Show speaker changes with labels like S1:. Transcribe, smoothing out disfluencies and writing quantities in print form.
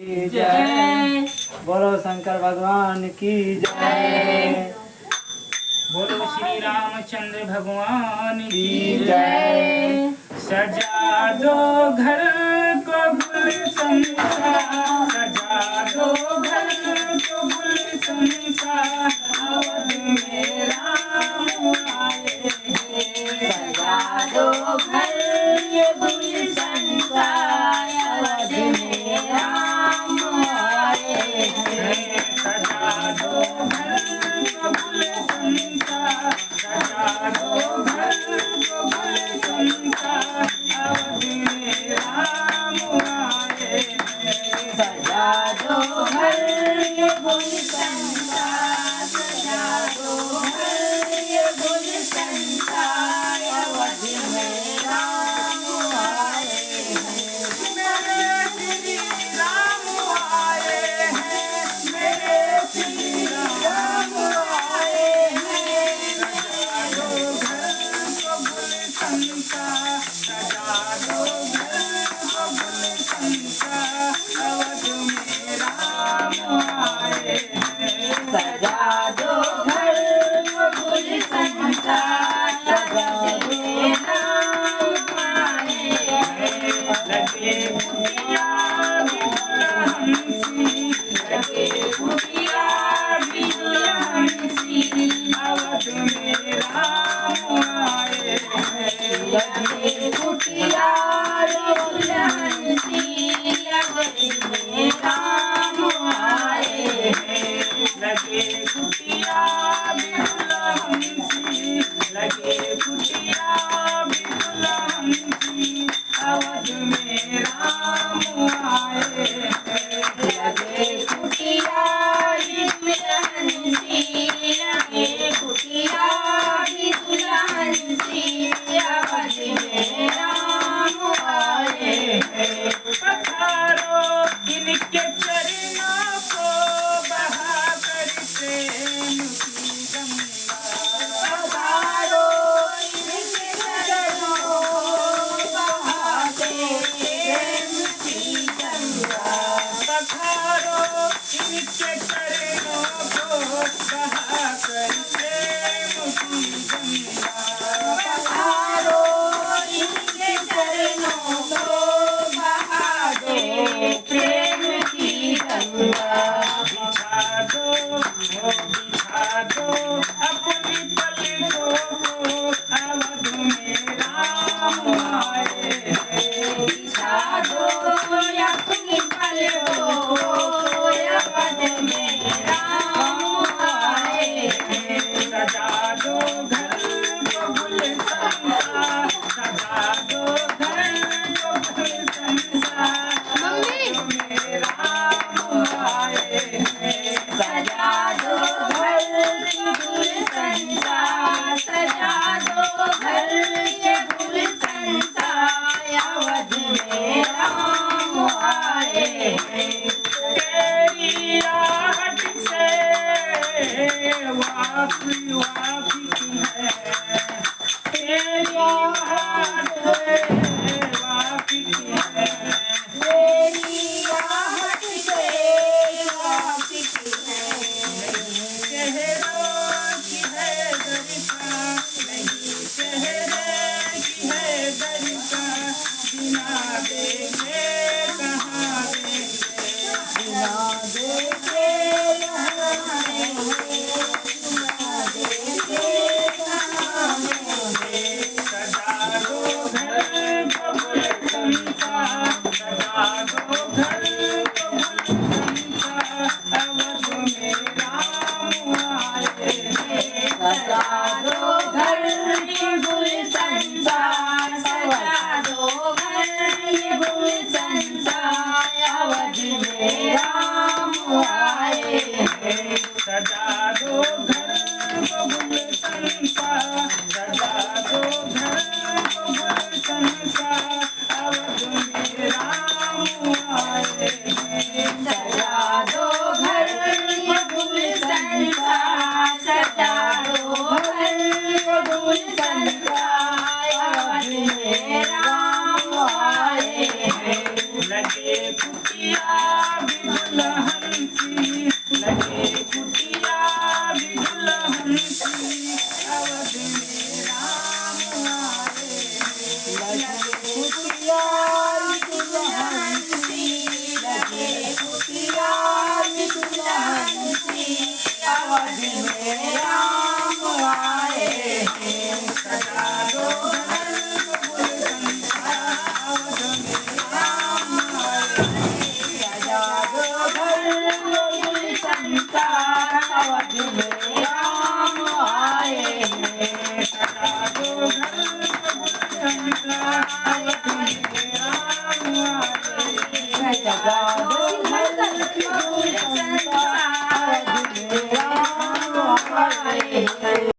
S1: जय। बोलो शंकर भगवान की जय।
S2: बोलो श्री रामचंद्र भगवान
S1: की जय।
S2: सजा दो घर को गुलशन सा, सजा दो घर को गुलशन सा, अवध में राम आए हैं।
S3: सजा दो घर ये गुलशन सा, अवध में राम आए हैं।
S2: सजा दो घर को गुलशन सा, सजा दो घर को गुलशन सा, अवध में राम आए हैं।
S3: सजा दो घर ये गुलशन सा, सजा दो घर ये गुलशन सा, अवध में राम आए हैं।
S2: मेरे श्री राम आए हैं, मेरे श्री राम आए हैं। सजा दो घर को गुलशन सा, सजा दो घर को गुलशन सा, अवध में राम आए हैं।
S3: सजा दो घर को गुलशन सा, अवध में राम आए हैं।
S2: लगे कुटिया भी दुल्हन सी, लगे कुटिया भी दुल्हन सी, अवध में राम आए हैं।
S3: लगे कुटिया दुल्हन सी, अवध में राम आए हैं।
S2: लगे कुटिया भी दुल्हन सी, लगे कुटिया भी दुल्हन सी, अवध में राम आए हैं।
S3: लगे कुटिया दुल्हन सी, लगे कुटिया दुल्हन सी, अवध में राम आए हैं।
S2: पधारो इनके चरणों को बहा कर प्रेम की गंगा।
S3: पधारो इनके चरणों को बहा दे प्रेम की गंगा।
S2: पधारो इनके चरणों को बहा कर प्रेम की गंगा।
S3: पधारो इनके चरणों को बहा दे प्रेम की गंगा।
S2: बिछा दो अपनी पलकों को, अवध में राम आए हैं।
S3: बिछा दो अपनी पलकों को, अवध में राम आए हैं।
S2: सजा दो घर को गुलशन सा, सजा दो घर को गुलशन सा, अवध में राम आए हैं।
S3: सजा दो घर की गुलशन सा, सजा दो घर ये गुलशन सा, अवध में राम आए हैं।
S2: तेरी आहट से वापी वापी है, तेरी आहट से वापी है।
S3: तेरी आहट से वापसी है।
S2: चेहरों की है दरिका, नहीं चेहरे की है दरिका, बिना देखे कहाँ देखे।
S3: बिना देखे कहाँ देखे, बिना देखे कहाँ देखे।
S2: सजा दो घर को गुलशन सा, सजा दो घर को गुलशन सा, अवध में राम आए हैं।
S3: सजा दो घर की गुलशन सा, सजा दो घर ये गुलशन सा, अवध में राम आए हैं।
S2: सजा दो
S1: अवध में